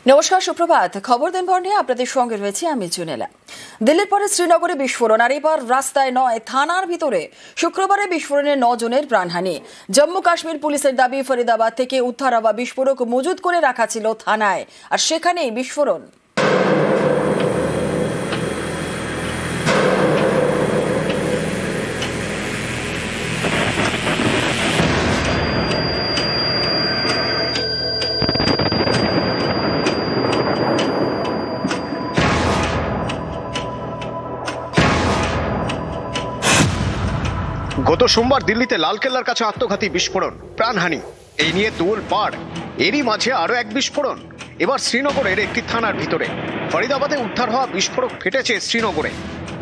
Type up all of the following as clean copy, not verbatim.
নমস্কার, সুপ্রভাত। খবর দিনভর নিয়ে আপনাদের সঙ্গে রয়েছে আমি জুনেলা। দিল্লির পরে শ্রীনগরে বিস্ফোরণ, আর এবার রাস্তায় নয়, থানার ভিতরে। শুক্রবারে বিস্ফোরণে 9 জনের প্রাণহানি। জম্মু কাশ্মীর পুলিশের দাবি, ফরিদাবাদ থেকে উদ্ধার হওয়া বিস্ফোরক মজুত করে রাখা ছিল থানায়, আর সেখানেই বিস্ফোরণ। গত সোমবার দিল্লিতে লালকেল্লার কাছে আত্মঘাতী বিস্ফোরণ, প্রাণহানি, এই নিয়ে তোলপাড়। এরই মাঝে আরো এক বিস্ফোরণ, এবার শ্রীনগরের একটি থানার ভিতরে। ফরিদাবাদে উদ্ধার হওয়া বিস্ফোরক ফেটেছে শ্রীনগরে।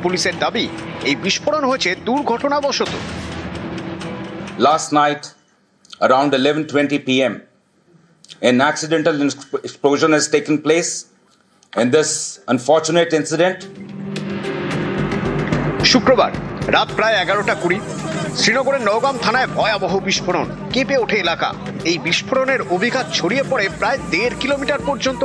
পুলিশের দাবি, এই বিস্ফোরণ হয়েছে দুর্ঘটনাবশত। Last night, around 11:20 p.m., an accidental explosion has taken place. In this unfortunate incident, শুক্রবার রাত প্রায় 11:20 শ্রীনগরের নওগাম থানায় ভয়াবহ বিস্ফোরণ, কেঁপে ওঠে এলাকা। এই বিস্ফোরণের অভিঘাত ছড়িয়ে পড়ে প্রায় 1.5 কিলোমিটার পর্যন্ত।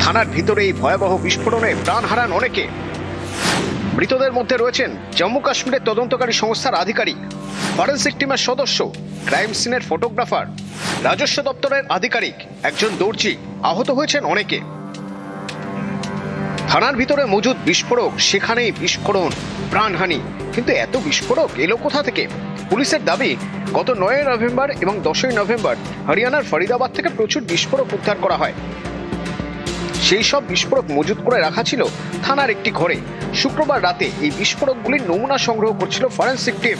থানার ভিতরে এই ভয়াবহ বিস্ফোরণে প্রাণ হারান অনেকে। মৃতদের মধ্যে রয়েছেন জম্মু কাশ্মীরের তদন্তকারী সংস্থার আধিকারিক, ফরেনসিক টিমের সদস্য, ক্রাইম সিনের ফটোগ্রাফার, রাজস্ব দপ্তরের আধিকারিক, একজন দর্জি। আহত হয়েছেন অনেকে। থানার ভিতরে মজুদ বিস্ফোরক, সেখানেই বিস্ফোরণ, প্রাণহানি। কিন্তু এত বিস্ফোরক এলো কোথা থেকে? পুলিশের দাবি, গত 9 নভেম্বর এবং 10 নভেম্বর হরিয়ানার ফরিদাবাদ থেকে প্রচুর বিস্ফোরক উদ্ধার করা হয়। সেই সব বিস্ফোরক মজুত করে রাখা ছিল থানার একটি ঘরে। শুক্রবার রাতে এই বিস্ফোরকগুলির নমুনা সংগ্রহ করছিল ফরেনসিক টিম।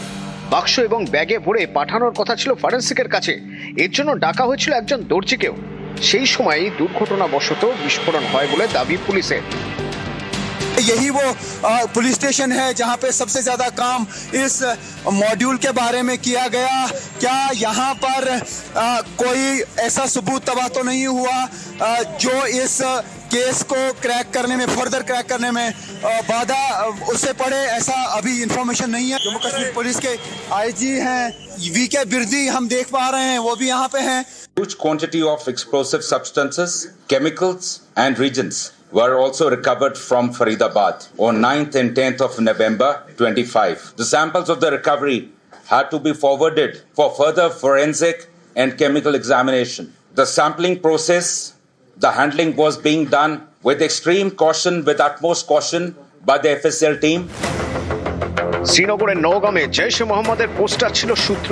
বাক্স এবং ব্যাগে ভরে পাঠানোর কথা ছিল ফরেনসিকের কাছে। এর জন্য ডাকা হয়েছিল একজন দর্জিকেও। সেই সময় দুর্ঘটনাবশত বিস্ফোরণ হয় বলে দাবি পুলিশের। यही वो पुलिस स्टेशन है जहां पे सबसे ज्यादा काम इस मॉड्यूल के बारे में किया गया। क्या यहां पर कोई ऐसा सबूत तबाह तो नहीं हुआ जो इस केस को क्रैक करने में, फर्दर क्रैक करने में बाधा उससे पड़े? ऐसा अभी इंफॉर्मेशन नहीं है। जम्मू कश्मीर पुलिस के आईजी हैं वीके बिरदी, हम देख पा रहे हैं, वो भी यहाँ पे हैं। huge quantity of explosive substances, chemicals, and reagents were also recovered from Faridabad on 9th and 10th of November 25. The samples of the recovery had to be forwarded for further forensic and chemical examination. The sampling process, the handling was being done with extreme caution, with utmost caution by the FSL team. শ্রীনগরের নওগামে জৈশ-এ মোহাম্মদের poster ছিল সূত্র।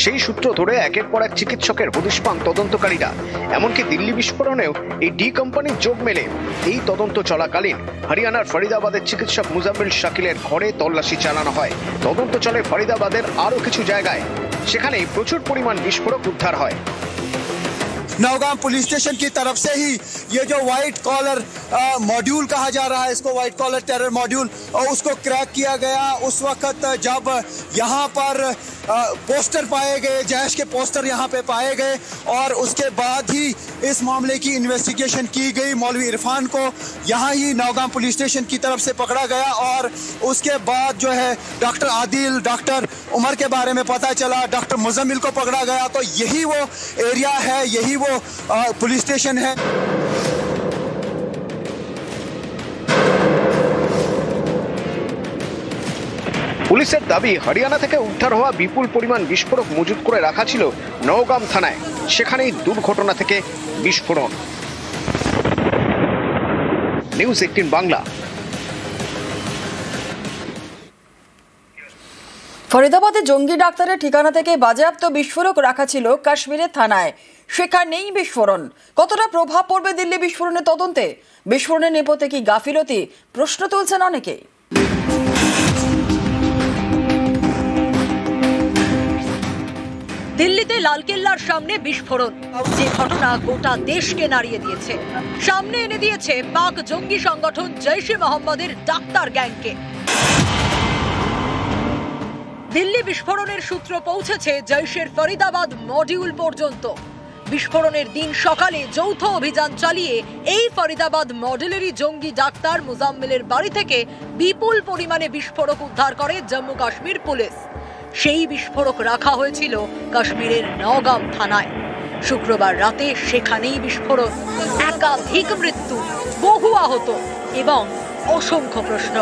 সেই সূত্র ধরে একের পর এক চিকিৎসকের হদিশ পান তদন্তকারীরা। এমনকি দিল্লি বিস্ফোরণেও এই ডি কোম্পানির যোগ মেলে। এই তদন্ত চলাকালীন হরিয়ানার ফরিদাবাদের চিকিৎসক মুজাম্মিল শাকিলের ঘরে তল্লাশি চালানো হয়। তদন্ত চলে ফরিদাবাদের আরও কিছু জায়গায়, সেখানে প্রচুর পরিমাণ বিস্ফোরক উদ্ধার হয়। नौगाम पुलिस स्टेशन की तरफ से ही ये जो व्हाइट कॉलर मॉड्यूल कहा जा रहा है, इसको व्हाइट कॉलर टेरर मॉड्यूल, और उसको क्रैक किया गया उस वक्त जब यहाँ पर पोस्टर पाए गए, जैश के पोस्टर यहाँ पे पाए गए, और उसके बाद ही इस मामले की इन्वेस्टिगेशन की गई। मौलवी इरफान को यहाँ ही नौगाम पुलिस स्टेशन की तरफ से पकड़ा गया, और उसके बाद जो है डॉक्टर आदिल, डॉक्टर उमर के बारे में पता चला, डॉक्टर मुजम्मिल को पकड़ा गया। तो यही वो एरिया है, यही वो पुलिस स्टेशन है। পুলিশের দাবি, হরিয়ানা থেকে উদ্ধার হওয়া বিপুল পরিমাণ বিস্ফোরক মজুত করে রাখা ছিল নওগাম থানায়। সেখানেই দুর্ঘটনা থেকে বিস্ফোরণ। নিউজ 18 বাংলা। ফরিদাবাদে জঙ্গি ডাক্তারের ঠিকানা থেকে বাজেয়াপ্ত বিস্ফোরক রাখা ছিল কাশ্মীরের থানায়, সেখানেই বিস্ফোরণ। কতটা প্রভাব পড়বে দিল্লি বিস্ফোরণের তদন্তে? বিস্ফোরণের নেপথ্যে কি গাফিলতি? প্রশ্ন তুলছেন অনেকে। দিল্লিতে লালকেল্লার সামনে বিস্ফোরণ, যে ঘটনা গোটা দেশকে নাড়িয়ে দিয়েছে। সামনে এনে দিয়েছে পাক জঙ্গি সংগঠন জৈশ-এ মোহাম্মদের ডাক্তার গ্যাংকে। দিল্লি বিস্ফোরণের সূত্র পৌঁছেছে জৈশের ফরিদাবাদ মডিউল পর্যন্ত। বিস্ফোরণের দিন সকালে যৌথ অভিযান চালিয়ে এই ফরিদাবাদ মডেলেরই জঙ্গি ডাক্তার মুজাম্মিলের বাড়ি থেকে বিপুল পরিমাণে বিস্ফোরক উদ্ধার করে জম্মু কাশ্মীর পুলিশ। সেই বিস্ফোরক রাখা হয়েছিল কাশ্মীরের নওগাম থানায়। শুক্রবার রাতে সেখানেই বিস্ফোরণ, একাধিক মৃত্যু, বহু আহত এবং অসংখ্য প্রশ্ন।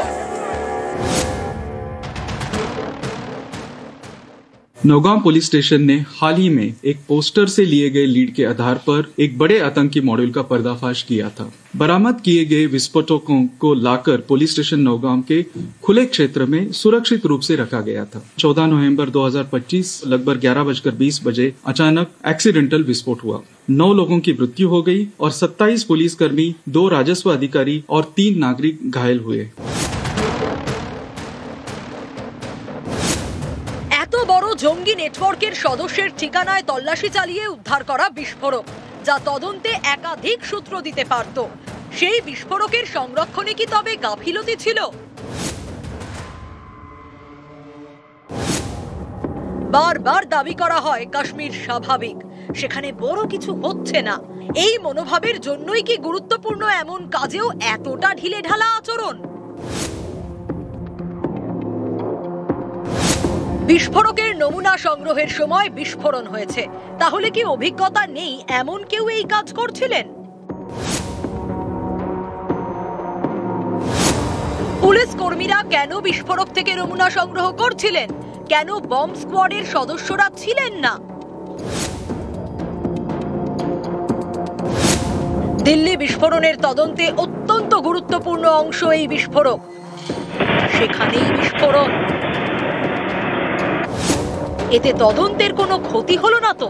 नौगांव पुलिस स्टेशन ने हाल ही में एक पोस्टर से लिए गए लीड के आधार पर एक बड़े आतंकी मॉड्यूल का पर्दाफाश किया था। बरामद किए गए विस्फोटकों को लाकर पुलिस स्टेशन नौगांव के खुले क्षेत्र में सुरक्षित रूप से रखा गया था। 14 नवंबर 2025 लगभग 11:20 बजे अचानक एक्सीडेंटल विस्फोट हुआ। 9 लोगों की मृत्यु हो गई और 27 पुलिसकर्मी, 2 राजस्व अधिकारी और 3 नागरिक घायल हुए। বড় জঙ্গি নেটওয়ার্কের সদস্যের ঠিকানায় তল্লাশি চালিয়ে উদ্ধার করা বিস্ফোরক, যা তদন্তে একাধিক সূত্র দিতে পারত। সেই বিস্ফোরকের সংরক্ষণে কি তবে গাফিলতি ছিল? বারবার দাবি করা হয় কাশ্মীর স্বাভাবিক, সেখানে বড় কিছু হচ্ছে না। এই মনোভাবের জন্যই কি গুরুত্বপূর্ণ এমন কাজেও এতটা ঢিলেঢালা আচরণ? বিস্ফোরকের নমুনা সংগ্রহের সময় বিস্ফোরণ হয়েছে, তাহলে কি অভিজ্ঞতা নেই এমন কেউ এই কাজ করছিলেন? পুলিশ কর্মীরা কেন বিস্ফোরক থেকে নমুনা সংগ্রহ করছিলেন? কেন বম্ব স্কোয়াডের সদস্যরা ছিলেন না? দিল্লি বিস্ফোরণের তদন্তে অত্যন্ত গুরুত্বপূর্ণ অংশ এই বিস্ফোরক, সেখানেই বিস্ফোরণ। এতে তদন্তের কোনো ক্ষতি হলো না তো?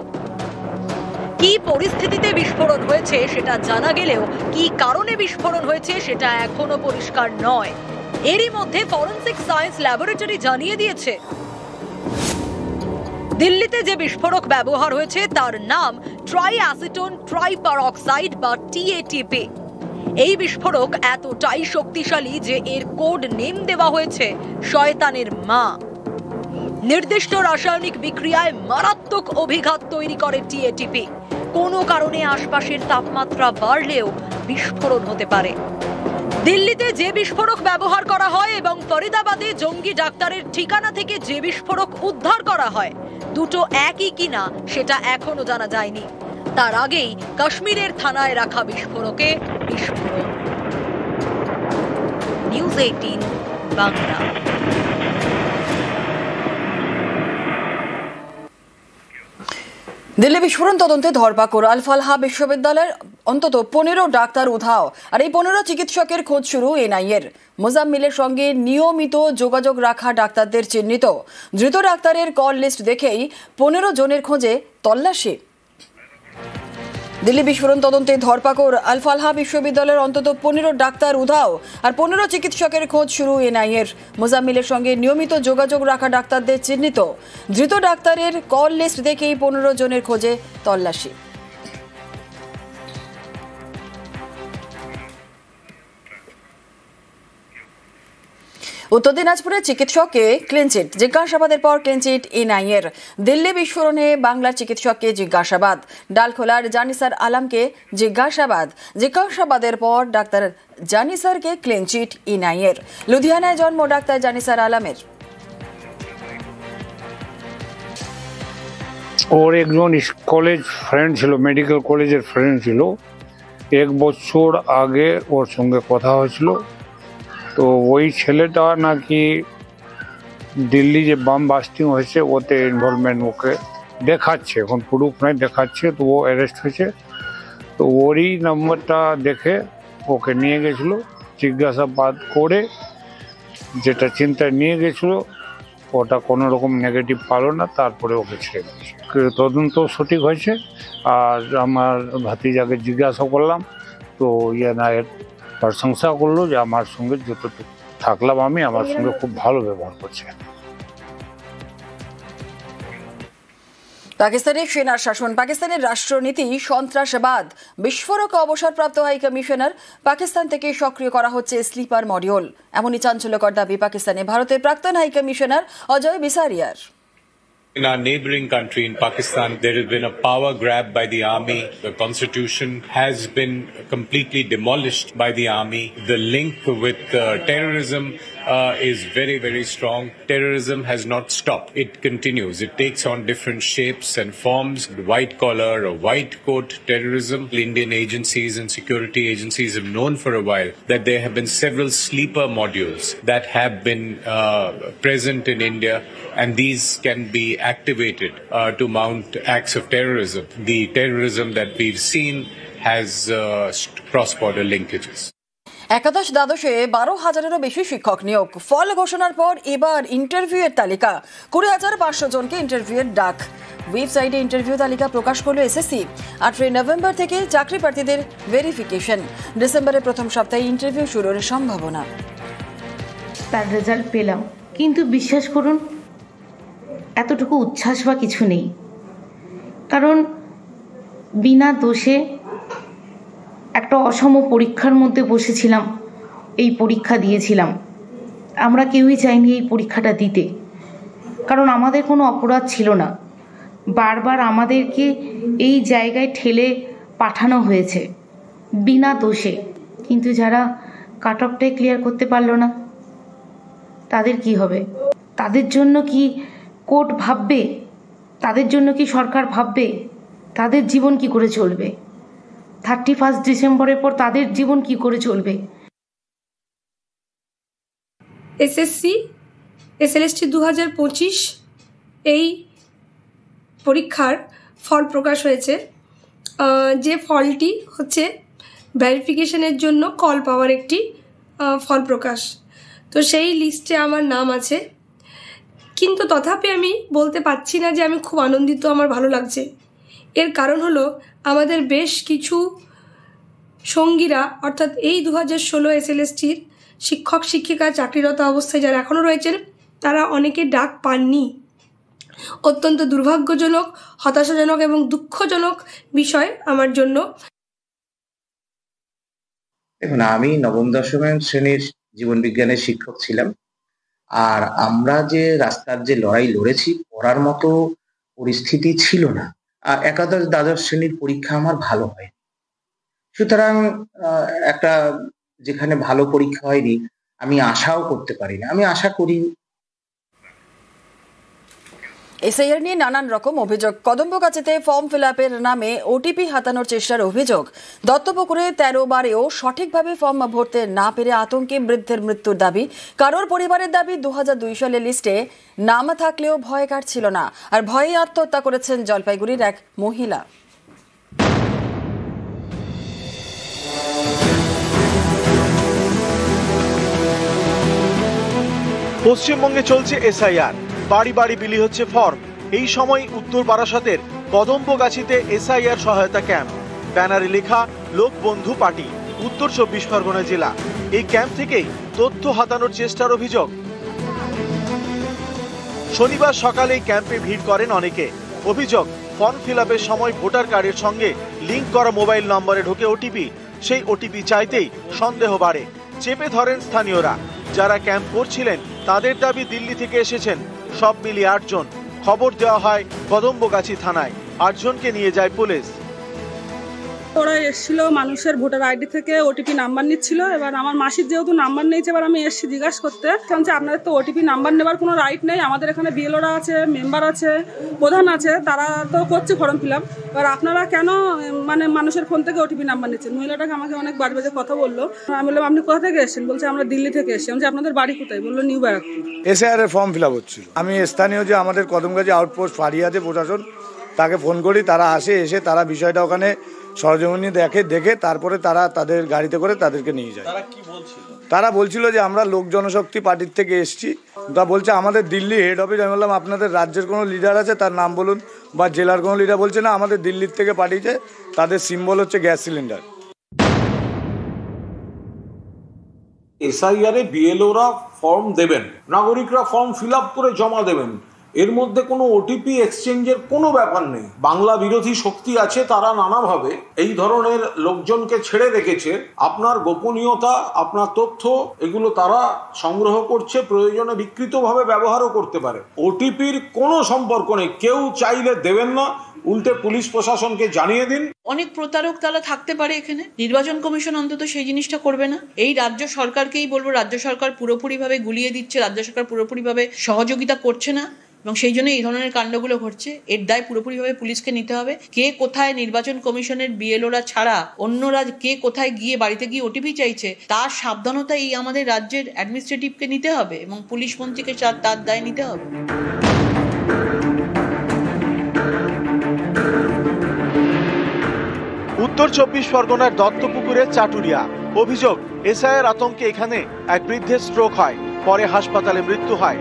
কি পরিস্থিতিতে বিস্ফোরণ হয়েছে সেটা জানা গেলেও কি কারণে বিস্ফোরণ হয়েছে সেটা এখনো পরিষ্কার নয়। এরই মধ্যে ফরেনসিক সায়েন্স ল্যাবরেটরি জানিয়ে দিয়েছে দিল্লিতে যে বিস্ফোরক ব্যবহার হয়েছে তার নাম ট্রাইঅ্যাসিটোন ট্রাইপারঅক্সাইড বা TATP। এই বিস্ফোরক এতটাই শক্তিশালী যে এর কোড নেম দেওয়া হয়েছে শয়তানের মা। নির্দিষ্ট রাসায়নিক বিক্রিয়ায় মারাত্মক অভিঘাত তৈরি করে TATP। কোনো কারণে আশপাশের তাপমাত্রা বাড়লেও বিস্ফোরণ হতে পারে। দিল্লিতে যে বিস্ফোরক ব্যবহার করা হয় এবং ফরিদাবাদে জঙ্গি ডাক্তারের ঠিকানা থেকে যে বিস্ফোরক উদ্ধার করা হয়, দুটো একই কিনা সেটা এখনো জানা যায়নি। তার আগেই কাশ্মীরের থানায় রাখা বিস্ফোরকে বিস্ফোরণ। নিউজ 18 বাংলা। দিল্লি বিস্ফোরণ তদন্তে ধরপাকড়। আল-ফালাহ বিশ্ববিদ্যালয়ের অন্তত 15 ডাক্তার উধাও, আর এই 15 চিকিৎসকের খোঁজ শুরু এনআইএর। মোজাম্মিলের সঙ্গে নিয়মিত যোগাযোগ রাখা ডাক্তারদের চিহ্নিত। ধৃত ডাক্তারের কল লিস্ট দেখেই 15 জনের খোঁজে তল্লাশি। দিল্লি বিস্ফোরণ তদন্তে ধরপাকড়। আল-ফালাহ বিশ্ববিদ্যালয়ের অন্তত 15 ডাক্তার উধাও আর 15 চিকিৎসকের খোঁজ শুরু এনআইএর। মোজাম্মিলের সঙ্গে নিয়মিত যোগাযোগ রাখা ডাক্তারদের চিহ্নিত। ধৃত ডাক্তারের কল লিস্ট দেখেই 15 জনের খোঁজে তল্লাশি। উত্তর দিনাজপুরের চিকিৎসককে ক্লিনচিট, জিজ্ঞাসাবাদের পর ক্লিনচিট এনআইএর। দিল্লি বিস্ফোরণে বাংলার চিকিৎসককে জিজ্ঞাসাবাদ। ডালখোলার জানিসার আলমকে জিজ্ঞাসাবাদের পর ডাক্তার জানিসারকে ক্লিনচিট এনআইএর। লুধিয়ানায় জন্ম ডাক্তার জানিসার আলমের। ওর একজন কলেজ ফ্রেন্ড ছিল, মেডিকেল কলেজের ফ্রেন্ড ছিল। 1 বছর আগে ওর সঙ্গে কথা হয়েছিল। তো ওই ছেলেটা নাকি দিল্লি যে বাম বাস্টিং হয়েছে ওতে ইনভলভমেন্ট ওকে দেখাচ্ছে, এখন প্রুফ নাই দেখাচ্ছে, তো ও অ্যারেস্ট হয়েছে। তো ওরই নম্বরটা দেখে ওকে নিয়ে গেছিলো, জিজ্ঞাসাবাদ করে যেটা চিন্তায় নিয়ে গেছিলো ওটা কোনো রকম নেগেটিভ পালো না, তারপরে ওকে ছেড়ে দিয়েছে। তদন্ত সঠিক হয়েছে। আর আমার ভাতিজাকে জিজ্ঞাসা করলাম, তো এর প্রশংসা করলো যে আমার সঙ্গে যতটুকু থাকলাম আমি, আমার সঙ্গে খুব ভালো ব্যবহার করছে। পাকিস্তানের সেনার শাসন, পাকিস্তানের রাষ্ট্রনীতি সন্ত্রাসবাদ। বিস্ফোরক অবসরপ্রাপ্ত হাই কমিশনার পাকিস্তান থেকে সক্রিয় করা হচ্ছে স্লিপার মডিউল। এমনই চাঞ্চল্যকর দাবি পাকিস্তানে ভারতের প্রাক্তন হাই কমিশনার অজয় বিসারিয়ার। In our neighboring country, in Pakistan, there has been a power grab by the army. The constitution has been completely demolished by the army. The link with terrorism is very, very strong. Terrorism has not stopped. It continues. It takes on different shapes and forms. White collar or white coat terrorism. Indian agencies and security agencies have known for a while that there have been several sleeper modules that have been present in India, and these can be activated to mount acts of terrorism. The terrorism that we've seen has cross-border linkages. একাদশ দ্বাদশে 12,000-এরও বেশি শিক্ষক নিয়োগ। ফল ঘোষণার পর এবার ইন্টারভিউয়ের তালিকা 20,500 জনকে ইন্টারভিউয়ের ডাক। ওয়েবসাইটে ইন্টারভিউ তালিকা প্রকাশ করলো এসএসসি। 8 নভেম্বর থেকে চাকরি প্রার্থীদের ভেরিফিকেশন। ডিসেম্বরের প্রথম সপ্তাহে ইন্টারভিউ শুরুর সম্ভাবনা। তার রেজাল্ট পেলাম, কিন্তু বিশ্বাস করুন এতটুকু উচ্ছ্বাস বা কিছু নেই, কারণ বিনা দোষে একটা অসম পরীক্ষার মধ্যে বসেছিলাম, এই পরীক্ষা দিয়েছিলাম। আমরা কেউই চাইনি এই পরীক্ষাটা দিতে, কারণ আমাদের কোনো অপরাধ ছিল না। বারবার আমাদেরকে এই জায়গায় ঠেলে পাঠানো হয়েছে বিনা দোষে, কিন্তু যারা কাট অফটাই ক্লিয়ার করতে পারলো না তাদের কি হবে? তাদের জন্য কি কোর্ট ভাববে? তাদের জন্য কি সরকার ভাববে? তাদের জীবন কি করে চলবে? 31 ডিসেম্বরের পর তাদের জীবন কি করে চলবে? এসএসসি এসএলএসটি 2025 এই পরীক্ষার ফল প্রকাশ হয়েছে। যে ফলটি হচ্ছে ভেরিফিকেশনের জন্য কল পাওয়ার একটি ফল প্রকাশ। তো সেই লিস্টে আমার নাম আছে, কিন্তু তথাপি আমি বলতে পারছি না যে আমি খুব আনন্দিত, আমার ভালো লাগছে। এর কারণ হলো আমাদের বেশ কিছু সঙ্গীরা, অর্থাৎ এই 2016 এসএলএসটির শিক্ষক শিক্ষিকা চাকরিরত অবস্থায় যারা এখনও রয়েছেন, তারা অনেকে ডাক পাননি। অত্যন্ত দুর্ভাগ্যজনক, হতাশাজনক এবং দুঃখজনক বিষয় আমার জন্য। দেখুন, আমি নবম দশম শ্রেণীর জীবন বিজ্ঞানের শিক্ষক ছিলাম, আর আমরা যে রাস্তার যে লড়াই লড়েছি, পড়ার মতো পরিস্থিতি ছিল না। একাদশ দ্বাদশ শ্রেণীর পরীক্ষা আমার ভালো হয়, সুতরাং একটা যেখানে ভালো পরীক্ষা হয়নি আমি আশাও করতে পারি না, আমি আশা করি। এসআইআর নিয়ে নানান রকম অভিযোগ। কদম্বগাছিতে ফর্ম ফিল আপের নামে ওটিপি হাতানোর চেষ্টার অভিযোগ। দত্তপুকুরে 13 বারেও সঠিকভাবে ফর্ম ভরতে না পেরে আতঙ্কে বৃদ্ধের মৃত্যুর দাবি। কারোর পরিবারের দাবি 2002 সালের লিস্টে নাম থাকলেও ভয় কাটছিল না, আর ভয়ে আত্মহত্যা করেছেন জলপাইগুড়ির এক মহিলা। পশ্চিমবঙ্গে চলছে এসআইআর, বাড়ি বাড়ি বিলি হচ্ছে ফর্ম। এই সময় উত্তর বারাসতের কদম্বগাছিতে এসআইআর সহায়তা ক্যাম্প, ব্যানারে লেখা লোক বন্ধু পার্টি, উত্তর 24 পরগনা জেলা। এই ক্যাম্প থেকেই তথ্য হাতানোর চেষ্টার অভিযোগ। শনিবার সকালে ক্যাম্পে ভিড় করেন অনেকে। অভিযোগ, ফর্ম ফিল আপের সময় ভোটার কার্ডের সঙ্গে লিঙ্ক করা মোবাইল নম্বরে ঢোকে ওটিপি। সেই ওটিপি চাইতেই সন্দেহ বাড়ে। চেপে ধরেন স্থানীয়রা। যারা ক্যাম্প করছিলেন তাদের দাবি দিল্লি থেকে এসেছেন। সব মিলিয়ে 8 জন। খবর দেওয়া হয় কদম্বগাছি থানায়। 8 জনকে নিয়ে যায় পুলিশ। ওরা এসেছিল মানুষের ভোটার আইডি থেকে ওটিপি নাম্বার নিচ্ছিল। এবার আমার মাসির যেহেতু নাম্বার নিয়েছে, এবার আমি এসেছি জিজ্ঞাসা করতে, যে আপনাদের তো ওটিপি নাম্বার নেবার কোনো রাইট নেই, আমাদের এখানে বিএলওরা আছে, মেম্বার আছে, প্রধান আছে, তারা তো করছে ফর্ম ফিল আপ, এবার আপনারা কেন মানে মানুষের ফোন থেকে ওটিপি নাম্বার নিচ্ছেন? মহিলাটাকে আমাকে অনেক বাজে বাজে কথা বললো। আমি বললাম আপনি কোথা থেকে এসেছেন? বলছে আমরা দিল্লি থেকে এসেছি। আমি আপনাদের বাড়ি কোথায়? বললো নিউ ব্যারাকপুর। এসআইআর এর ফর্ম ফিল আপ হচ্ছিল। আমি স্থানীয় যে আমাদের কদমগাছি আউটপোস্ট ফাঁড়িয়াতে প্রশাসন, তাকে ফোন করি, তারা এসে তারা বিষয়টা ওখানে সরজমিনে দেখে তারপরে তারা তাদের গাড়িতে করে তাদেরকে নিয়ে যায়। তারা বলছিল যে আমরা লোক জনশক্তি পার্টির থেকে এসেছি। তা বলছে আমাদের দিল্লি হেড অফিস। আমি বললাম আপনাদের রাজ্যের কোনো লিডার আছে, তার নাম বলুন, বা জেলার কোনো লিডার। বলছে না, আমাদের দিল্লির থেকে পাঠিয়েছে, তাদের সিম্বল হচ্ছে গ্যাস সিলিন্ডার। এসআইআর এ বিএলওরা ফর্ম দেবেন, নাগরিকরা ফর্ম ফিল আপ করে জমা দেবেন। এর মধ্যে কোনো ওটিপি এক্সচেঞ্জের কোনো ব্যাপার নেই। বাংলা বিরোধী শক্তি আছে, তারা নানাভাবে এই ধরনের লোকজনকে ছেড়ে রেখেছে। আপনার গোপনীয়তা, আপনার তথ্য, এগুলো তারা সংগ্রহ করছে, প্রয়োজনে বিকৃতভাবে ব্যবহারও করতে পারে। ওটিপির কোনো সম্পর্ক নেই, কেউ চাইলে দেবেন না, উল্টে পুলিশ প্রশাসনকে জানিয়ে দিন। অনেক প্রতারক তারা থাকতে পারে এখানে, নির্বাচন কমিশন অন্তত সেই জিনিসটা করবে না। এই রাজ্য সরকারকেই বলবো, রাজ্য সরকার পুরোপুরিভাবে গুলিয়ে দিচ্ছে, রাজ্য সরকার পুরোপুরিভাবে সহযোগিতা করছে না এবং সেই জন্য এই ধরনের কাণ্ডগুলো ঘটছে। এর দায় পুরোপুরিভাবে পুলিশকে নিতে হবে। কে কোথায় নির্বাচন কমিশনের বিএলওরা ছাড়া অন্যরা কে কোথায় গিয়ে বাড়িতে গিয়ে ওটিপি চাইছে তার সাবধানতা এই আমাদের রাজ্যের অ্যাডমিনিস্ট্রেটিভকে নিতে হবে এবং পুলিশ মন্ত্রীকে তার দায় নিতে হবে। উত্তর 24 পরগনার দত্তপুকুরের চাটুরিয়া। অভিযোগ, এসআইয়ের আতঙ্কে এখানে এক বৃদ্ধের স্ট্রোক হয়, পরে হাসপাতালে মৃত্যু হয়।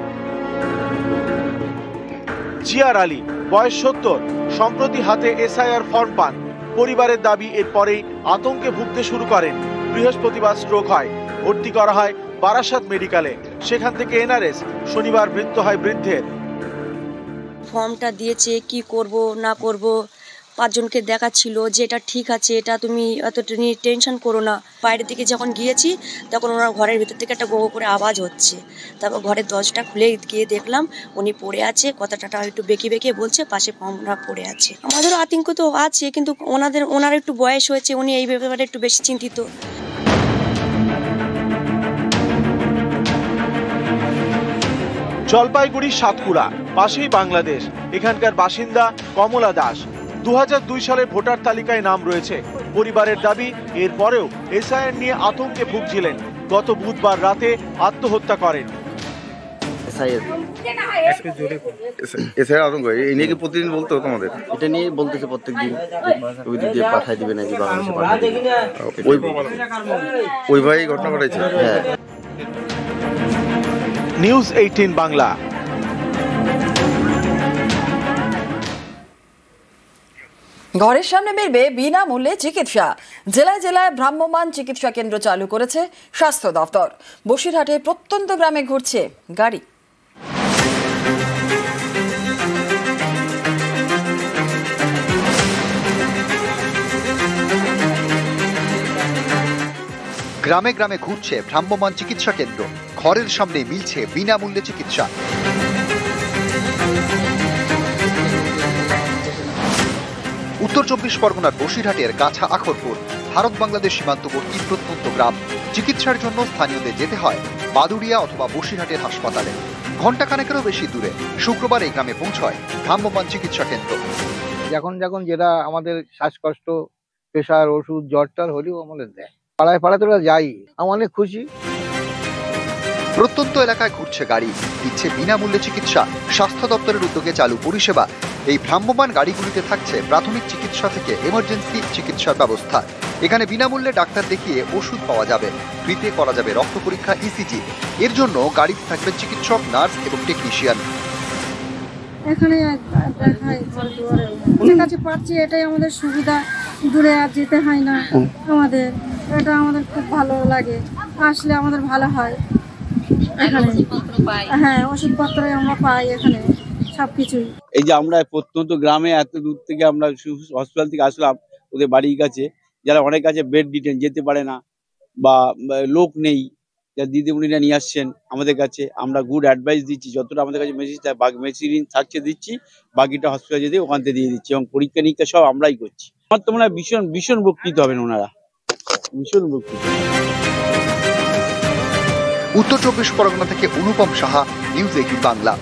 জিয়ার আলী, বয়স 70, সম্প্রতি হাতে এসআইআর ফর্ম পান। পরিবারের দাবি এরপরেই আতঙ্কে ভুগতে শুরু করেন। বৃহস্পতিবার স্ট্রোক হয়, ভর্তি করা হয় বারাসাত মেডিকেলে, সেখান থেকে এনআরএস। শনিবার মৃত্যু হয় বৃদ্ধের। ফর্মটা দিয়েছে, কি করব না করব, 5 জনকে দেখাচ্ছিল যে এটা ঠিক আছে, এটা তুমি এতটা নিয়ে টেনশন করো না। বাইরের দিকে যখন গিয়েছি তখন ওনার ঘরের ভিতর থেকে একটা গো করে আওয়াজ হচ্ছে। তারপর ঘরের দরজাটা খুলে গিয়ে দেখলাম উনি পড়ে আছে, কথাটা একটু বেঁকে বেঁকে বলছে, পাশে ফর্মটা পড়ে আছে। আমাদেরও আতঙ্ক তো আছে, কিন্তু ওনার একটু বয়স হয়েছে, উনি এই ব্যাপারে একটু বেশি চিন্তিত। জলপাইগুড়ি সাতকুড়া, পাশেই বাংলাদেশ। এখানকার বাসিন্দা কমলা দাস। 2002 সালের ভোটার তালিকায় নাম রয়েছে। পরিবারের দাবি এরপরেও এসআইআর নিয়ে আতঙ্কে ভুগছিলেন। গত বুধবার রাতে আত্মহত্যা করেন। এসআইআর আতঙ্ক এই নিয়ে কি প্রতিদিন বলতে হতো আমাদের? এটা নিয়ে বলতেছে প্রত্যেকদিন, ওই দিক দিয়ে পাঠাই দিবে নাকি বাংলাদেশে পাঠাই দিবে। ওই ভাই ঘটনা ঘটাইছে। হ্যাঁ। নিউজ 18 বাংলা। ঘরের সামনে মিলবে বিনামূল্যে চিকিৎসা। জেলায় জেলায় ভ্রাম্যমাণ চিকিৎসা কেন্দ্র চালু করেছে স্বাস্থ্য দফতর। বসিরহাটে প্রত্যন্ত গ্রামে ঘুরছে গাড়ি। গ্রামে গ্রামে ঘুরছে ভ্রাম্যমাণ চিকিৎসা কেন্দ্র। ঘরের সামনে মিলছে বিনামূল্যে চিকিৎসা। উত্তর 24 পরগনার বসিরহাটের কাছা আখরপুর ভারত বাংলাদেশ সীমান্তবর্তী প্রত্যন্ত গ্রাম। চিকিৎসার জন্য স্থানীয়দের যেতে হয় বাদুড়িয়া অথবা বসিরহাটের হাসপাতালে। ঘণ্টাখানেকেরও বেশি দূরে শুক্রবার এই গ্রামে পৌঁছয় ভ্রাম্যমাণ চিকিৎসা কেন্দ্র। যখন যেটা আমাদের শ্বাসকষ্ট, প্রেশার, ওষুধ, জ্বর হলেও আমাদের দেয়। পাড়ায় পাড়ায় তোরা যাই, আমি অনেক খুশি। প্রত্যন্ত এলাকায় ঘুরছে গাড়ি, দিচ্ছে বিনামূল্যে চিকিৎসা। স্বাস্থ্য দপ্তরের উদ্যোগে চালু পরিষেবা। এই ভ্রাম্যমাণ গাড়িগুলিতে থাকছে প্রাথমিক চিকিৎসা থেকে এমার্জেন্সি চিকিৎসার ব্যবস্থা। এখানে বিনামূল্যে ডাক্তার দেখিয়ে ওষুধ পাওয়া যাবে, ফ্রিতে করা যাবে রক্ত পরীক্ষা, ইসিজি। এর জন্য গাড়িতে থাকবেন চিকিৎসক, নার্স এবং টেকনিশিয়ান। এখানে কাছে পাচ্ছি, এটাই আমাদের সুবিধা, দূরে আর যেতে হয় না আমাদের। এটা আমাদের খুব ভালো লাগে, আসলে আমাদের ভালো হয় এখানে। হ্যাঁ, ওষুধপত্র আমরা পাই এখানে সবকিছুই। এই যে আমরা প্রত্যন্ত গ্রামে এত দূর থেকে আমরা হসপিটাল থেকে আসলাম ওদের বাড়ির কাছে, যারা অনেক কাছে বেড ডিটেন যেতে পারে না বা লোক নেই, যা দিদিমণিরা নিয়ে আসছেন আমাদের কাছে। আমরা গুড অ্যাডভাইস দিচ্ছি, যতটা আমাদের কাছে মেশিন থাকছে দিচ্ছি, বাকিটা হসপিটালে যেতে ওখান থেকে দিয়ে দিচ্ছি এবং পরীক্ষা নিরীক্ষা সব আমরাই করছি। আমার তো মনে হয় ভীষণ উপকৃত হবেন ওনারা, ভীষণ উপকৃত। উত্তর 24 পরগনা থেকে অনুপম সাহা, নিউজ 18 বাংলা।